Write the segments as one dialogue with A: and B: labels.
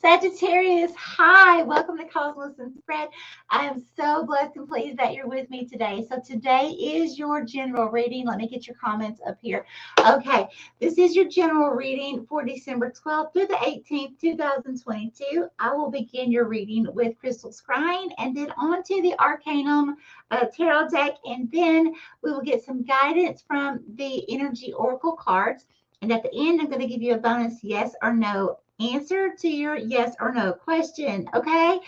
A: Sagittarius, hi, welcome to Cosmos and Spread. I am so blessed and pleased that you're with me today. So today is your general reading. Let me get your comments up here. Okay, this is your general reading for December 12th through the 18th, 2022. I will begin your reading with Crystal Scrying and then on to the Arcanum Tarot deck, and then we will get some guidance from the Energy Oracle cards. And at the end, I'm going to give you a bonus yes or no answer to your yes or no question. Okay.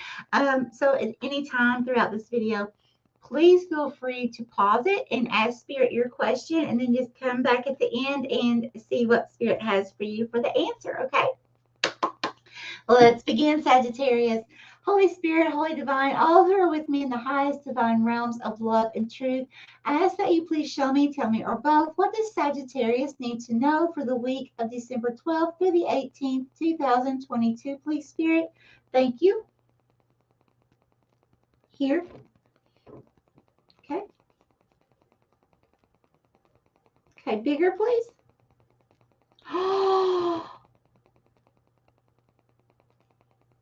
A: So at any time throughout this video, please feel free to pause it and ask Spirit your question, and then just come back at the end and see what Spirit has for you for the answer. Okay. Let's begin, Sagittarius. Holy Spirit, Holy Divine, all who are with me in the highest divine realms of love and truth, I ask that you please show me, tell me, or both, what does Sagittarius need to know for the week of December 12th through the 18th, 2022? Please, Spirit. Thank you. Here. Okay. Okay, bigger, please.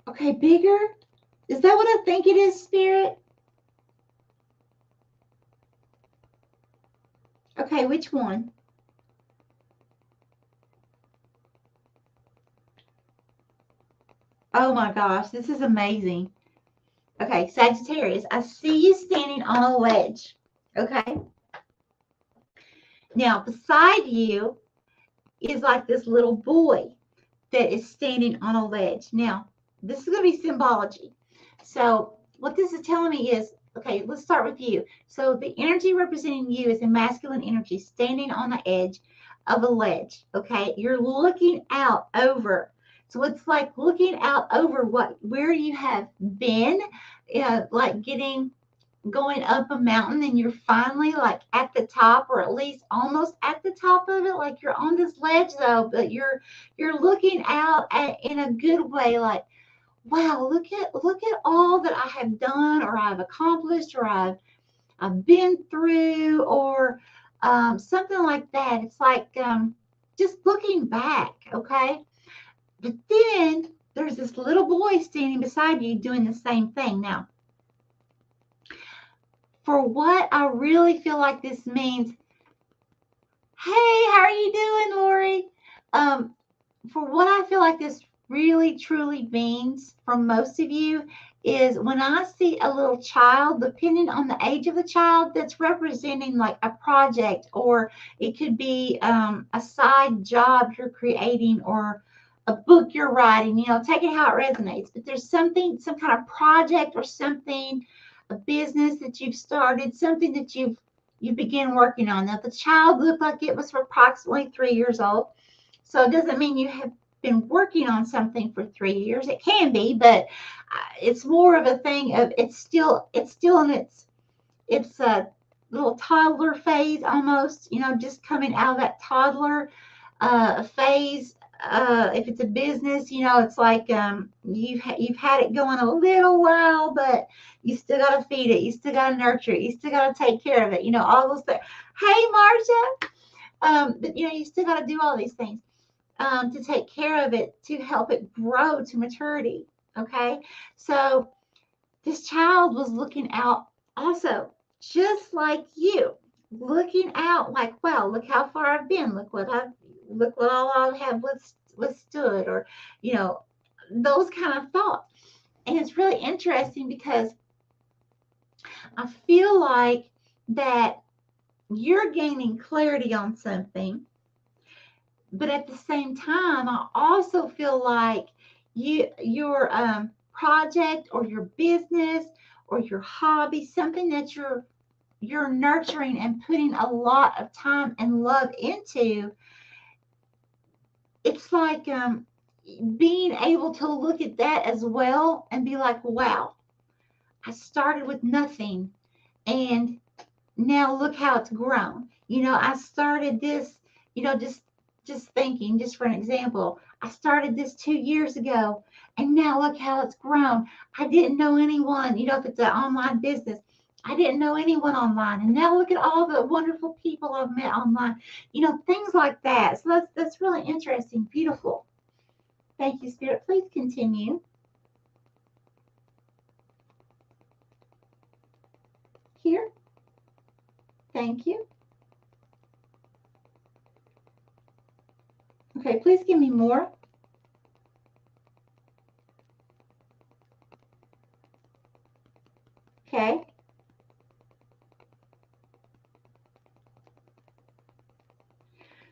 A: Okay, bigger. Is that what I think it is, Spirit? Okay, which one? Oh my gosh, this is amazing. Okay, Sagittarius, I see you standing on a ledge. Okay. Now, beside you is like this little boy that is standing on a ledge. Now, this is going to be symbology. So, what this is telling me is, okay, let's start with you. So, the energy representing you is a masculine energy standing on the edge of a ledge. Okay, you're looking out over. So, it's like looking out over where you have been, like going up a mountain, and you're finally like at the top, or at least almost at the top of it. Like you're on this ledge though, but you're looking out in a good way, like, wow, look at all that I have done, or I've accomplished, or I've been through, or something like that. It's like just looking back. Okay. But then there's this little boy standing beside you doing the same thing. Now, for what I really feel like this means, hey, how are you doing, Lori? For what I feel like this really truly means for most of you is when I see a little child, depending on the age of the child, that's representing like a project, or it could be a side job you're creating, or a book you're writing, take it how it resonates. But there's something, some kind of project or something, a business that you've started, something that you begin working on. Now, the child looked like it was for approximately 3 years old. So it doesn't mean you have been working on something for 3 years. It can be, but it's more of a thing of it's still in its little toddler phase almost, just coming out of that toddler phase. If it's a business, it's like you've had it going a little while, but you still got to feed it, you still got to nurture it, you still got to take care of it, all those things. Hey, Marcia, but you still got to do all these things to take care of it, to help it grow to maturity. Okay, so this child was looking out also, just like you, looking out like, wow, look how far I've been, look what all I have withstood, or those kind of thoughts. And it's really interesting because I feel like that you're gaining clarity on something, but at the same time, I also feel like your project, or your business, or your hobby, something that you're nurturing and putting a lot of time and love into, it's like being able to look at that as well and be like, wow, I started with nothing, and now look how it's grown. I started this, just thinking, just for an example, I started this 2 years ago, and now look how it's grown. I didn't know anyone, if it's an online business, I didn't know anyone online, and now look at all the wonderful people I've met online, things like that. So that's really interesting, beautiful. Thank you, Spirit. Please continue. Here. Thank you. Okay, please give me more. Okay.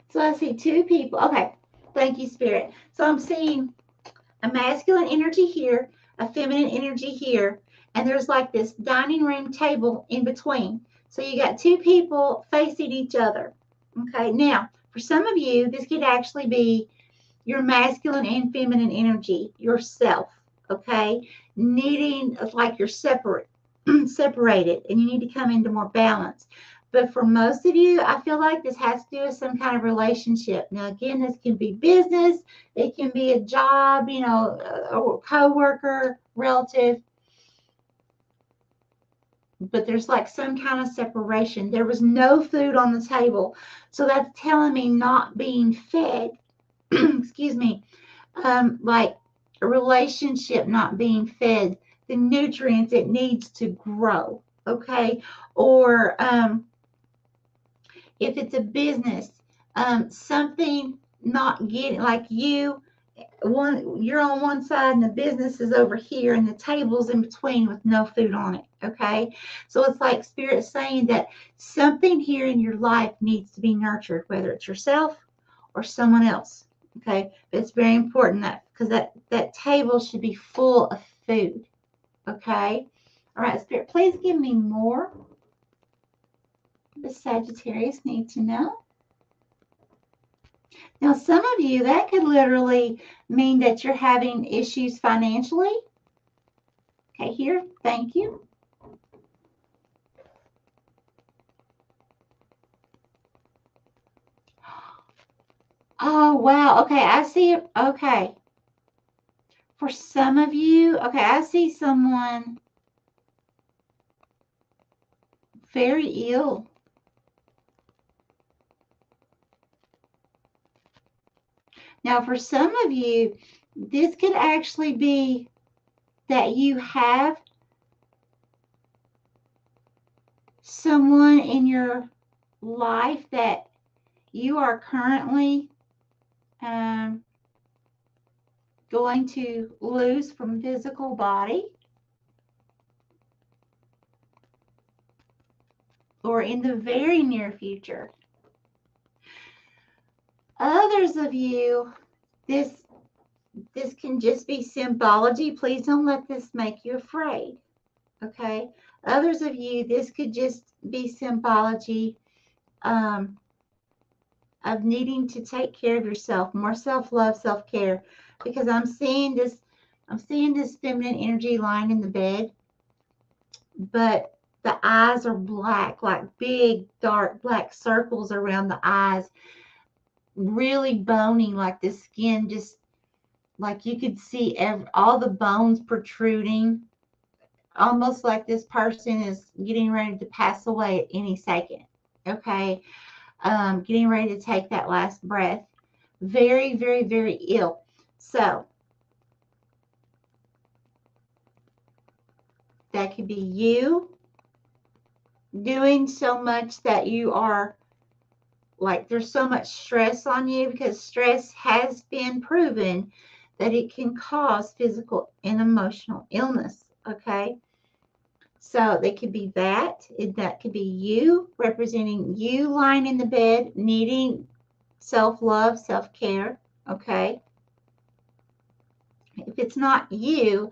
A: So I see two people. Okay. Thank you, Spirit. So I'm seeing a masculine energy here, a feminine energy here, and there's like this dining room table in between. So you got two people facing each other. Okay. Now, for some of you, this could actually be your masculine and feminine energy, yourself. Okay. Needing, like you're separate, separated, and you need to come into more balance. But for most of you, I feel like this has to do with some kind of relationship. Now, again, this can be business. It can be a job, you know, a co-worker, relative. But there's like some kind of separation. There was no food on the table. So that's telling me not being fed. Excuse me. Like a relationship not being fed the nutrients it needs to grow. Okay. Or if it's a business, something not getting, like you're on one side and the business is over here and the table's in between with no food on it. Okay. So it's like Spirit saying that something here in your life needs to be nurtured, whether it's yourself or someone else. Okay. But it's very important that, because that table should be full of food. Okay. All right, Spirit, please give me more. The Sagittarius need to know. Now, some of you, that could literally mean that you're having issues financially. Okay, here, thank you. Oh, wow. Okay, I see it. Okay. For some of you, okay, I see someone very ill. Now, for some of you, this could actually be that you have someone in your life that you are currently going to lose from physical body, or in the very near future. Others of you, this can just be symbology. Please don't let this make you afraid. Okay. Others of you, this could just be symbology of needing to take care of yourself, more self-love, self-care. Because I'm seeing this feminine energy lying in the bed, but the eyes are black, like big, dark, black circles around the eyes, really bony, like the skin just, like you could see all the bones protruding, almost like this person is getting ready to pass away at any second. Okay. Getting ready to take that last breath. Very, very, very ill. So that could be you doing so much that you are like, there's so much stress on you, because stress has been proven that it can cause physical and emotional illness. Okay. So they could be that could be you, representing you lying in the bed, needing self-love, self-care. Okay. If it's not you,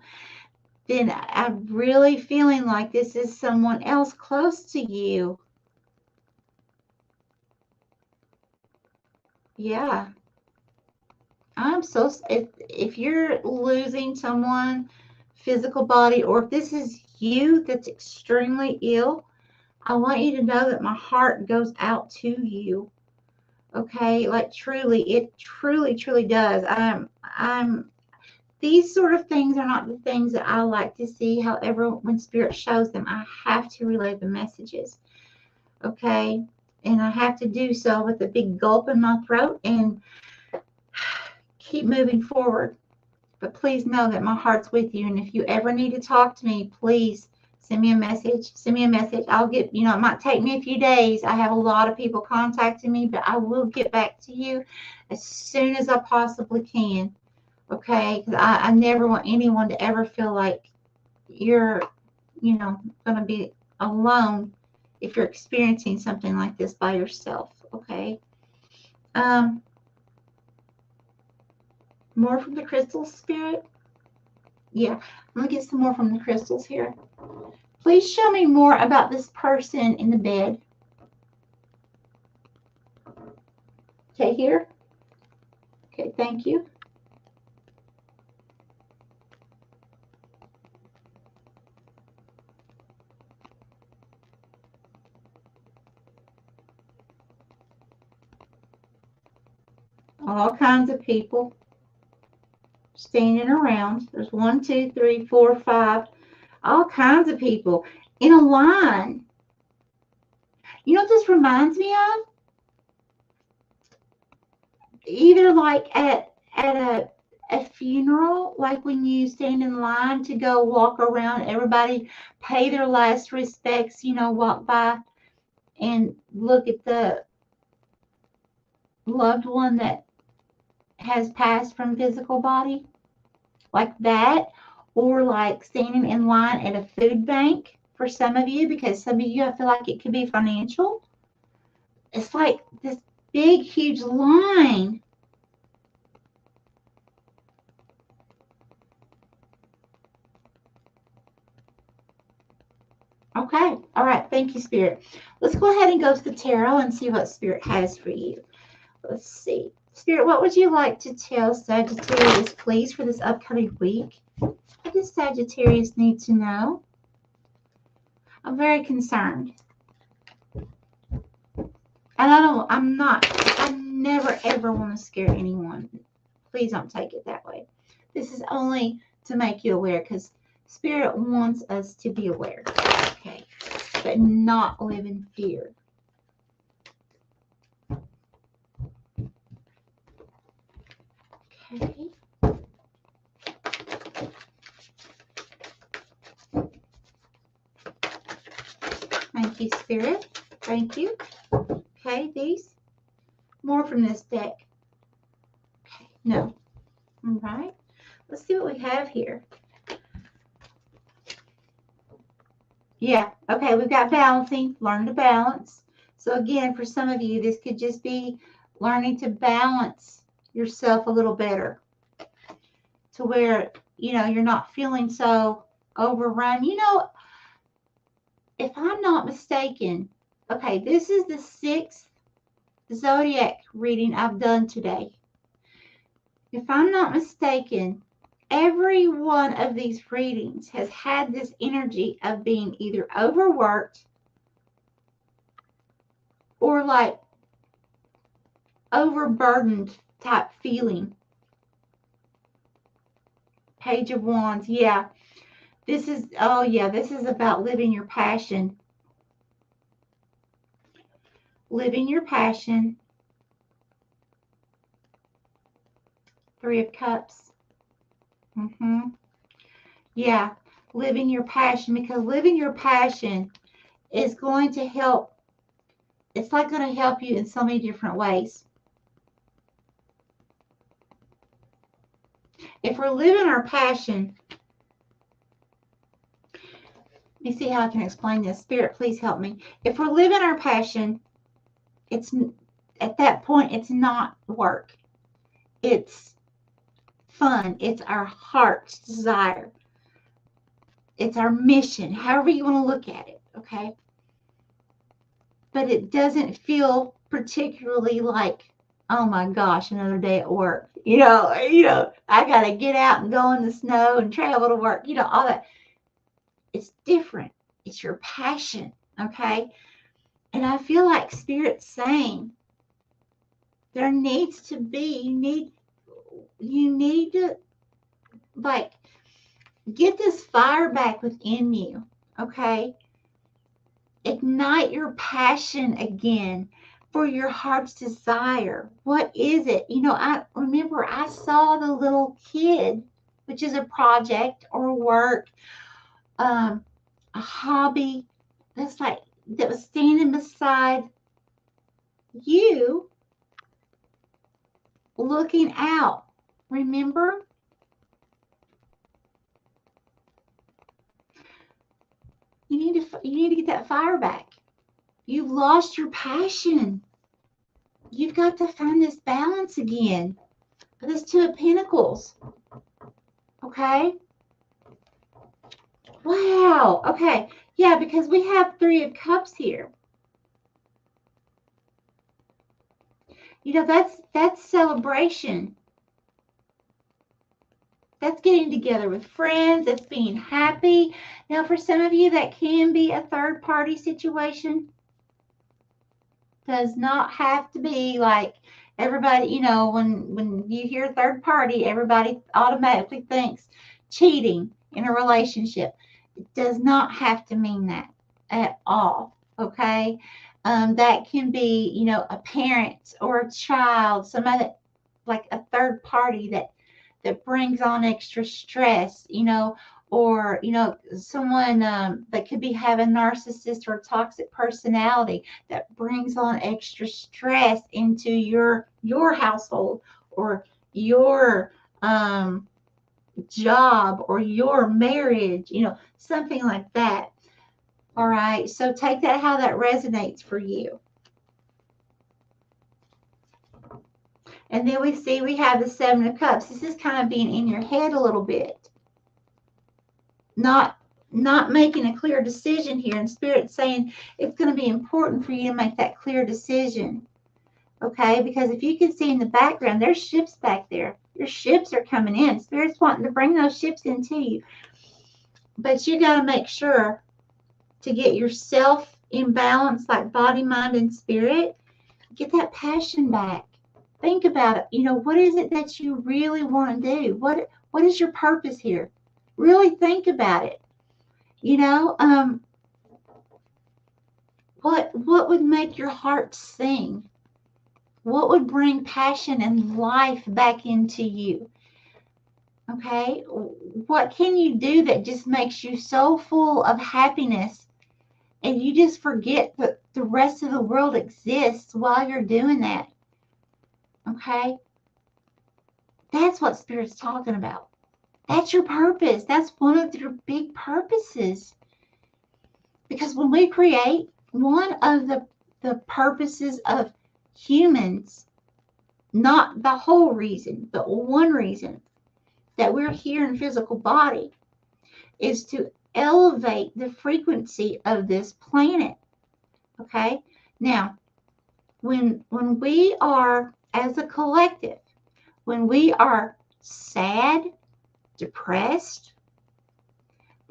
A: then I'm really feeling like this is someone else close to you. Yeah. If you're losing someone, physical body, or if this is you that's extremely ill, I want you to know that my heart goes out to you. Okay, like truly, it truly, truly does. These sort of things are not the things that I like to see. However, when Spirit shows them, I have to relay the messages. Okay, and I have to do so with a big gulp in my throat and keep moving forward. But please know that my heart's with you. And if you ever need to talk to me, please send me a message. Send me a message. I'll get, it might take me a few days. I have a lot of people contacting me, but I will get back to you as soon as I possibly can. Okay? Because I never want anyone to ever feel like you're, going to be alone if you're experiencing something like this by yourself. Okay? More from the crystals, Spirit? Yeah, I'm going to get some more from the crystals here. Please show me more about this person in the bed. Okay, here. Okay, thank you. All kinds of people standing around. There's 1, 2, 3, 4, 5. All kinds of people in a line. You know what this reminds me of? Either like at a funeral, like when you stand in line to go walk around, everybody pay their last respects, walk by and look at the loved one that has passed from physical body, like that, or like standing in line at a food bank for some of you, because some of you, I feel like it could be financial. It's like this big, huge line. Okay. All right. Thank you, Spirit. Let's go ahead and go to the tarot and see what Spirit has for you. Let's see. Spirit, what would you like to tell Sagittarius, please, for this upcoming week? What does Sagittarius need to know? I'm very concerned. And I never ever want to scare anyone. Please don't take it that way. This is only to make you aware, because Spirit wants us to be aware. Okay. But not live in fear. Okay. Thank you, Spirit. Thank you. Okay, these. More from this deck. Okay, no. All right. Let's see what we have here. Yeah, okay, we've got balancing. Learn to balance. So again, for some of you, this could just be learning to balance yourself a little better, to where, you're not feeling so overrun. If I'm not mistaken, okay, this is the 6th zodiac reading I've done today. If I'm not mistaken, every one of these readings has had this energy of being either overworked or like overburdened type feeling. Page of Wands, yeah. This is about living your passion. Living your passion. 3 of Cups. Yeah, living your passion, because living your passion is going to help. It's like going to help you in so many different ways. If we're living our passion, let me see how I can explain this. Spirit, please help me. If we're living our passion, it's at that point, it's not work. It's fun. It's our heart's desire. It's our mission, however you want to look at it, okay? But it doesn't feel particularly like, oh my gosh, another day at work. I got to get out and go in the snow and travel to work, all that. It's different. It's your passion, okay? And I feel like Spirit's saying there needs to be, you need to like get this fire back within you, okay? Ignite your passion again for your heart's desire. What is it? I remember I saw the little kid which is a project or work, a hobby that was standing beside you, looking out. Remember? You need to get that fire back. You've lost your passion. You've got to find this balance again. This Two of Pentacles. Okay? Wow. Okay. Yeah, because we have Three of Cups here. You know, that's celebration. That's getting together with friends. That's being happy. Now, for some of you, that can be a third-party situation. Does not have to be like everybody, you know, when you hear third party, everybody automatically thinks cheating in a relationship. It does not have to mean that at all, okay? That can be, you know, a parent or a child, somebody that, like a third party that brings on extra stress, you know, or, you know, someone that could be having narcissist or toxic personality that brings on extra stress into your household or your job or your marriage, you know, something like that. All right, so take that how that resonates for you. And then we have the Seven of Cups. This is kind of being in your head a little bit. Not making a clear decision here. And Spirit's saying it's going to be important for you to make that clear decision. Okay? Because if you can see in the background, there's ships back there. Your ships are coming in. Spirit's wanting to bring those ships into you. But you got to make sure to get yourself in balance, like body, mind, and spirit. Get that passion back. Think about it. You know, what is it that you really want to do? What is your purpose here? Really think about it. You know, what would make your heart sing? What would bring passion and life back into you? Okay, what can you do that just makes you so full of happiness and you just forget that the rest of the world exists while you're doing that? Okay, that's what Spirit's talking about. That's your purpose. That's one of your big purposes. Because when we create, one of the purposes of humans, not the whole reason, but one reason that we're here in physical body, is to elevate the frequency of this planet. Okay? Now, when we are, as a collective, when we are sad, depressed,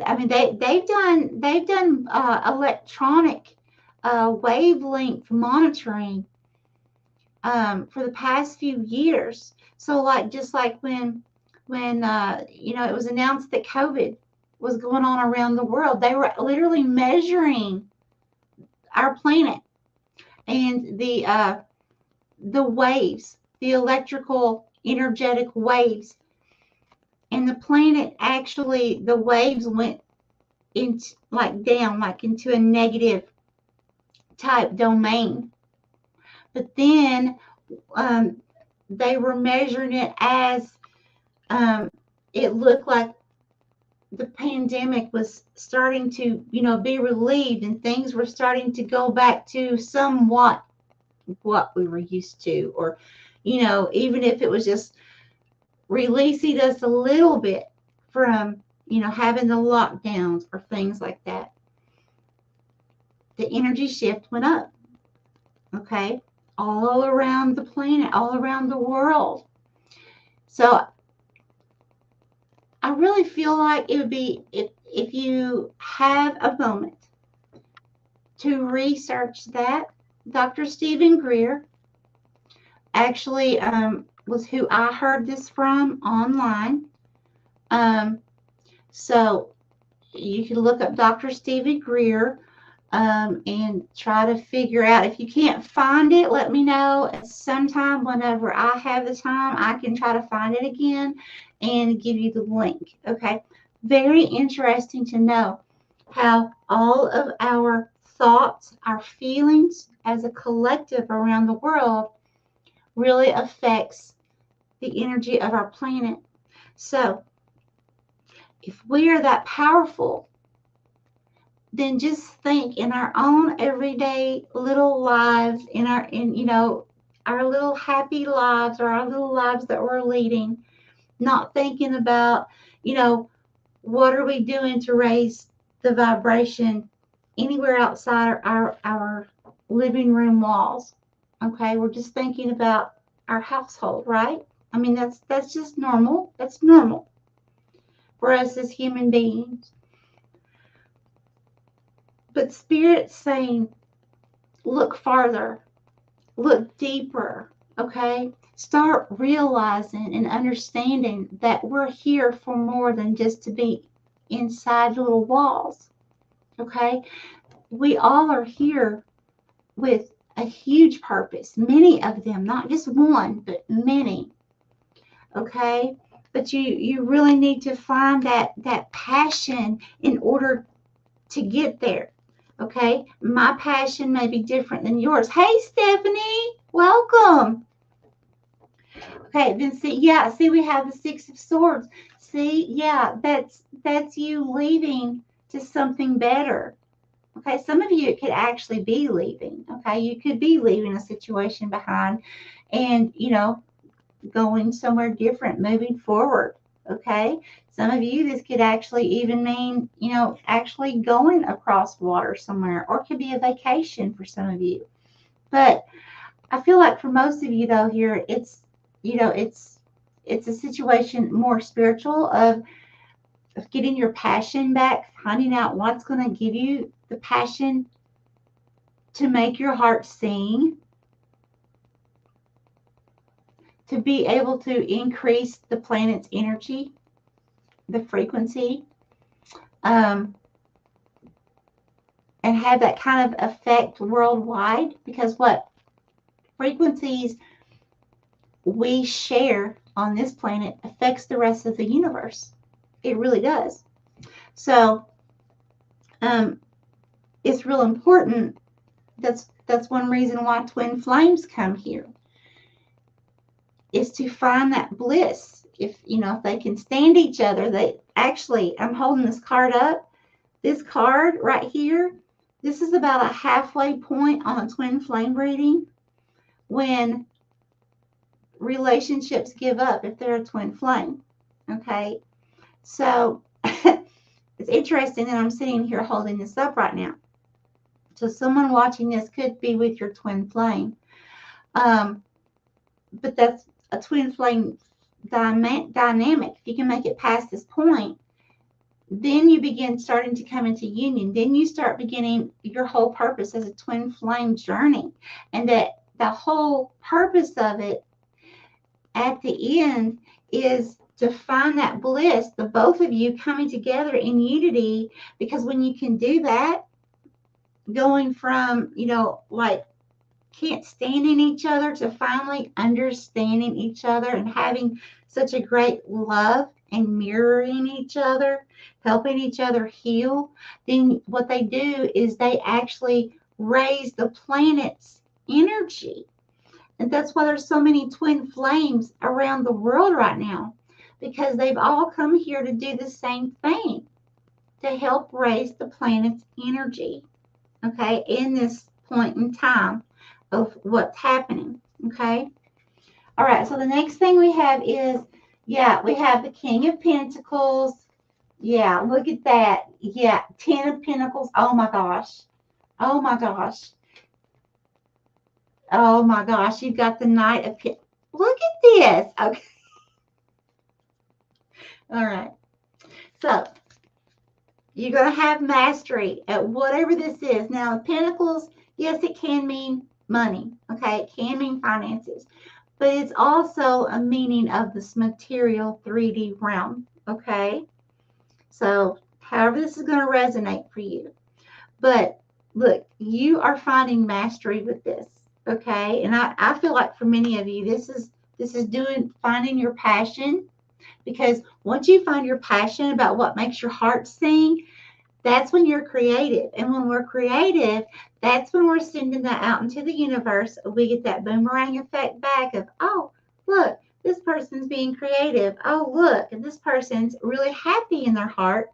A: I mean, they've done electronic wavelength monitoring for the past few years. So, like, just like when you know, it was announced that COVID was going on around the world, they were literally measuring our planet and the waves, the electrical energetic waves. And the planet, actually, the waves went into, like, down, like into a negative type domain. But then they were measuring it as it looked like the pandemic was starting to, you know, be relieved and things were starting to go back to somewhat what we were used to, or, you know, even if it was just releasing us a little bit from, you know, having the lockdowns or things like that. The energy shift went up. Okay? All around the planet, all around the world. So I really feel like it would be, if you have a moment to research that. Dr. Stephen Greer actually was who I heard this from online. So you can look up Dr. Stephen Greer. and try to figure out. If you can't find it, let me know. Sometime whenever I have the time, I can try to find it again and give you the link. Okay. Very interesting to know how all of our thoughts, our feelings as a collective around the world really affects the energy of our planet. So if we are that powerful, then just think in our own everyday little lives, our little happy lives, or our little lives that we're leading, not thinking about, what are we doing to raise the vibration anywhere outside our living room walls. Okay, we're just thinking about our household, right? I mean, that's just normal. That's normal for us as human beings. But Spirit's saying, look farther, look deeper, okay? Start realizing and understanding that we're here for more than just to be inside little walls, okay? We all are here with a huge purpose, many of them, not just one, but many, okay? But you really need to find that passion in order to get there. Okay, my passion may be different than yours. Hey, Stephanie, welcome. Okay, then see, we have the Six of Swords. See, yeah, that's you leaving to something better. Okay, some of you, it could actually be leaving. Okay, you could be leaving a situation behind and, going somewhere different, moving forward. Okay, some of you, this could actually even mean, actually going across water somewhere, or it could be a vacation for some of you. But I feel like for most of you, though, here, it's a situation more spiritual of getting your passion back, finding out what's going to give you the passion to make your heart sing, to be able to increase the planet's energy, the frequency, and have that kind of effect worldwide. Because what frequencies we share on this planet affects the rest of the universe. It really does. So it's real important. That's one reason why twin flames come here, is to find that bliss. If they can stand each other, they actually, I'm holding this card up. This card right here, this is about a halfway point on a twin flame reading when relationships give up, if they're a twin flame. Okay, so it's interesting that I'm sitting here holding this up right now. So someone watching this could be with your twin flame. But that's a twin flame dynamic. If you can make it past this point, then you begin starting to come into union. Then you start beginning your whole purpose as a twin flame journey. And that the whole purpose of it at the end is to find that bliss, the both of you coming together in unity. Because when you can do that, going from, like can't standing each other to finally understanding each other and having such a great love and mirroring each other, helping each other heal, then what they do is they actually raise the planet's energy. And that's why there's so many twin flames around the world right now, because they've all come here to do the same thing, to help raise the planet's energy, okay, in this point in time of what's happening, okay? All right, so the next thing we have is, we have the King of Pentacles. Yeah, look at that. Yeah, 10 of Pentacles. Oh, my gosh. Oh, my gosh. Oh, my gosh. You've got the Knight of Pentacles. Look at this. Okay. All right. So, you're going to have mastery at whatever this is. Now, Pentacles, yes, it can mean money. Okay, it can mean finances. But it's also a meaning of this material 3D realm. Okay. So, however this is going to resonate for you. But look, you are finding mastery with this, okay? And I feel like for many of you, this is finding your passion, because once you find your passion about what makes your heart sing, that's when you're creative. And when we're creative, that's when we're sending that out into the universe. We get that boomerang effect back of, oh, look, this person's being creative. Oh, look, and this person's really happy in their heart.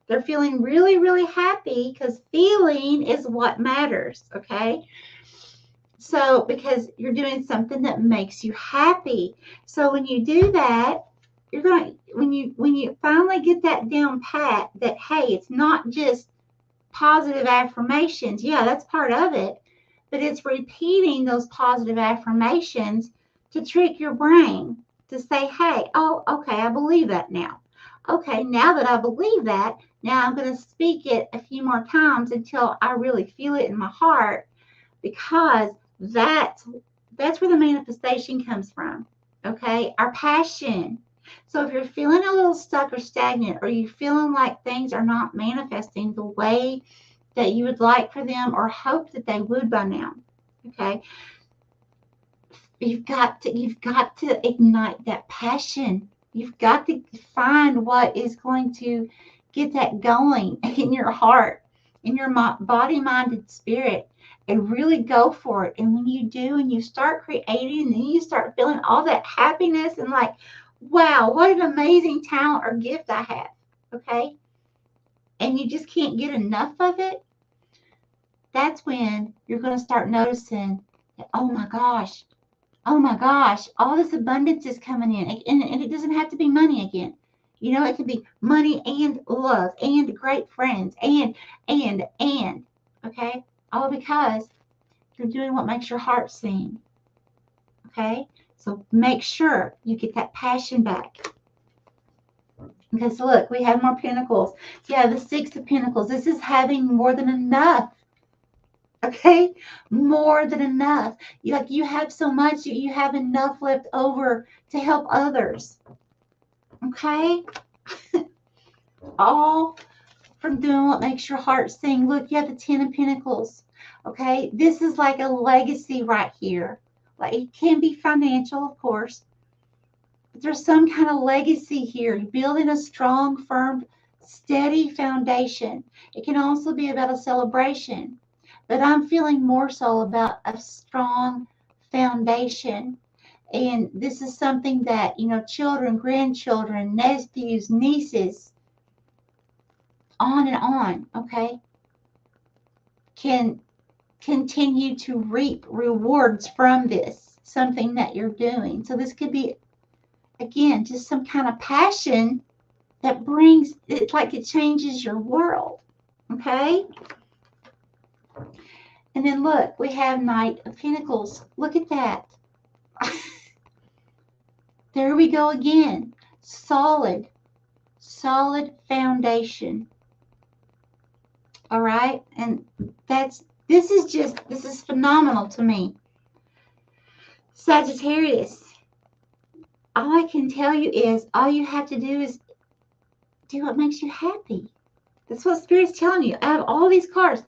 A: They're feeling really, really happy, because feeling is what matters, okay? So, because you're doing something that makes you happy. So when you do that, you're going, when you finally get that down pat, that hey, it's not just positive affirmations. Yeah, that's part of it, but it's repeating those positive affirmations to trick your brain to say, hey, oh, okay, I believe that now. Okay, now that I believe that, now I'm going to speak it a few more times until I really feel it in my heart, because that's where the manifestation comes from. Okay, our passion. So if you're feeling a little stuck or stagnant, or you're feeling like things are not manifesting the way that you would like for them or hope that they would by now, okay, you've got to ignite that passion. You've got to find what is going to get that going in your heart, in your body, mind, and spirit, and really go for it. And when you do, and you start creating, and then you start feeling all that happiness and like, wow, what an amazing talent or gift I have, okay? And you just can't get enough of it. That's when you're going to start noticing that, oh my gosh, all this abundance is coming in. And it doesn't have to be money again. You know, it could be money and love and great friends and, okay? All because you're doing what makes your heart sing, okay? So make sure you get that passion back. Because look, we have more pentacles. Yeah, the Six of Pentacles. This is having more than enough. Okay, more than enough. You have so much, you have enough left over to help others. Okay, all from doing what makes your heart sing. Look, you have the Ten of Pentacles. Okay, this is like a legacy right here. Like, it can be financial, of course, but there's some kind of legacy here. You're building a strong, firm, steady foundation. It can also be about a celebration, but I'm feeling more so about a strong foundation. And this is something that, you know, children, grandchildren, nephews, nieces, on and on, okay, can continue to reap rewards from this, something that you're doing. So this could be, again, just some kind of passion that brings it, like it changes your world, okay? And then look, we have Knight of Pentacles. Look at that. There we go again. Solid foundation. All right, and this is phenomenal to me. Sagittarius, all I can tell you is all you have to do is do what makes you happy. That's what Spirit's telling you. Out of all these cards,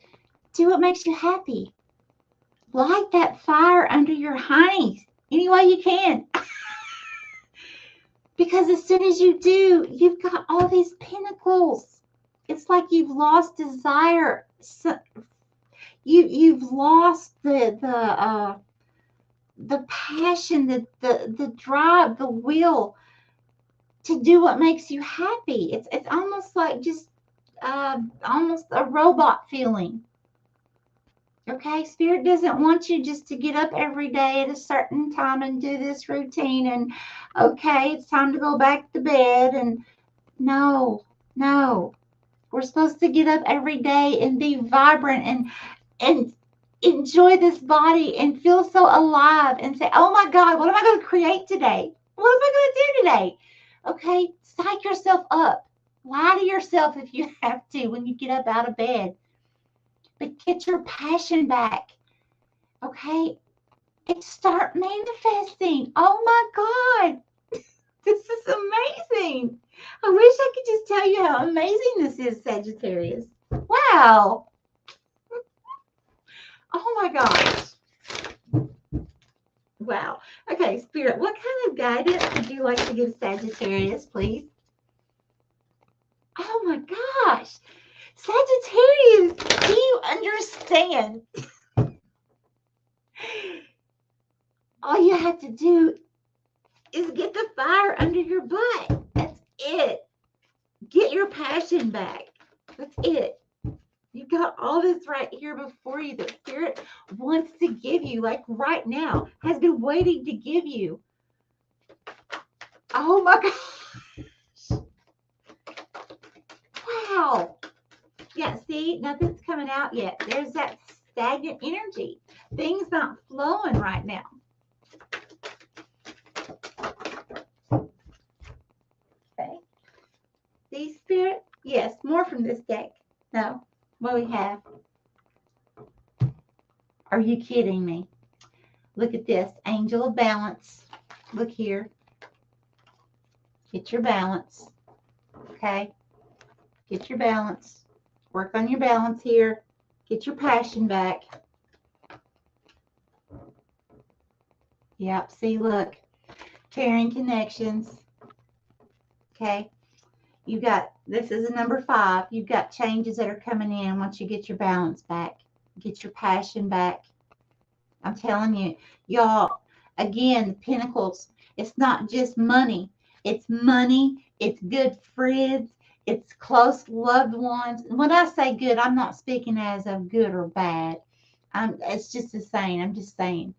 A: do what makes you happy. Light that fire under your hiney any way you can. Because as soon as you do, you've got all these pentacles. It's like you've lost desire. So you've lost the passion, the drive, the will to do what makes you happy. It's almost like just almost a robot feeling. Okay, Spirit doesn't want you just to get up every day at a certain time and do this routine and, okay, it's time to go back to bed. And no. We're supposed to get up every day and be vibrant and enjoy this body and feel so alive and say, oh my God, what am I going to create today? What am I going to do today? Okay, psych yourself up. Lie to yourself if you have to when you get up out of bed. But get your passion back, okay? And start manifesting. Oh my God, this is amazing. I wish I could just tell you how amazing this is, Sagittarius. Wow. gosh. Wow. Okay, Spirit, what kind of guidance would you like to give Sagittarius, please? Oh my gosh. Sagittarius, do you understand? All you have to do is get the fire under your butt. That's it. Get your passion back. That's it. You've got all this right here before you that Spirit wants to give you, like right now, has been waiting to give you. Oh my gosh. Wow. Yeah, see, nothing's coming out yet. There's that stagnant energy. Things not flowing right now. Okay. See, Spirit? Yes, more from this deck. No. What we have? Are you kidding me? Look at this. Angel of balance. Look here. Get your balance. Okay? Get your balance. Work on your balance here. Get your passion back. Yep. See, look. Caring connections. Okay? You got, this is a number 5. You've got changes that are coming in once you get your balance back. Get your passion back. I'm telling you, y'all, again, the Pentacles, it's not just money. It's money. It's good friends. It's close loved ones. When I say good, I'm not speaking as of good or bad. It's just the same. I'm just saying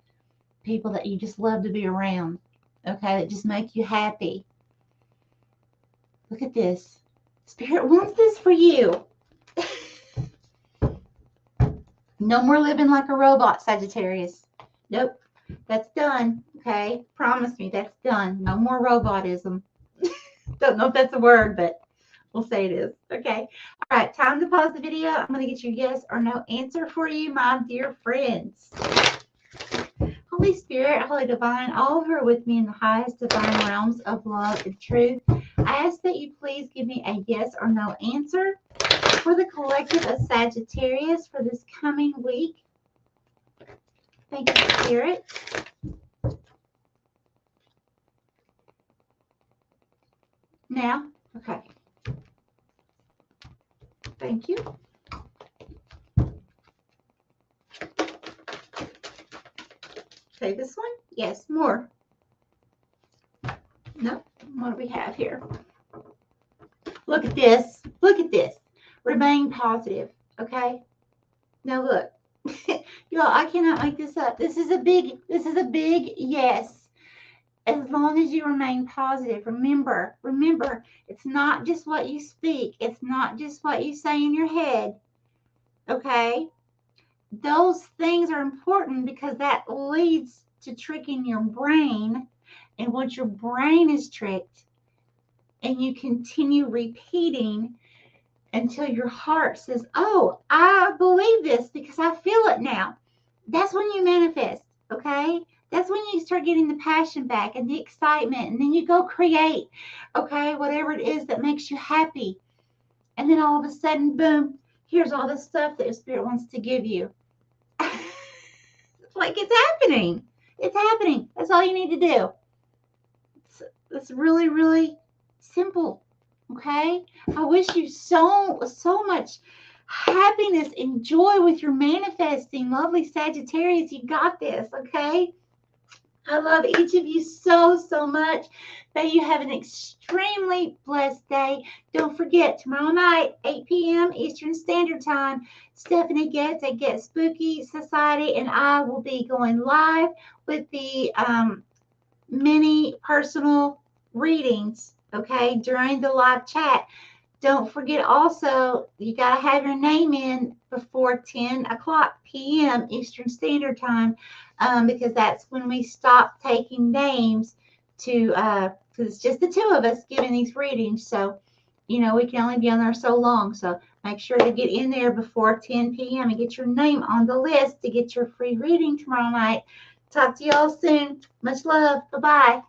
A: people that you just love to be around. Okay, that just make you happy. Look at this. Spirit wants this for you. No more living like a robot, Sagittarius. Nope. That's done. Okay? Promise me that's done. No more robotism. Don't know if that's a word, but we'll say it is. Okay. All right. Time to pause the video. I'm going to get your yes or no answer for you, my dear friends. Holy Spirit, Holy Divine, all who are with me in the highest divine realms of love and truth, I ask that you please give me a yes or no answer for the collective of Sagittarius for this coming week. Thank you, Spirit. Now, okay. Thank you. Okay, this one? Yes, more. Nope. What do we have here? Look at this. Look at this. Remain positive. Okay? Now look. Y'all, I cannot make this up. This is a big yes. As long as you remain positive. Remember, it's not just what you speak. It's not just what you say in your head. Okay? Those things are important because that leads to tricking your brain. And once your brain is tricked and you continue repeating until your heart says, oh, I believe this because I feel it now. That's when you manifest, okay? That's when you start getting the passion back and the excitement. And then you go create, okay, whatever it is that makes you happy. And then all of a sudden, boom, here's all the stuff that your Spirit wants to give you. It's like it's happening. It's happening. That's all you need to do. It's really, really simple. Okay? I wish you so much happiness and joy with your manifesting. Lovely Sagittarius, you got this. Okay? I love each of you so much. May you have an extremely blessed day. Don't forget, tomorrow night, 8 p.m. Eastern Standard Time, Stephanie Getz at Get Spooky Society and I will be going live with the mini personal readings, okay, during the live chat. Don't forget also, you got to have your name in before 10 o'clock p.m. Eastern Standard Time because that's when we stop taking names to, because it's just the two of us giving these readings. So, you know, we can only be on there so long. So make sure to get in there before 10 p.m. and get your name on the list to get your free reading tomorrow night. Talk to y'all soon. Much love. Bye-bye.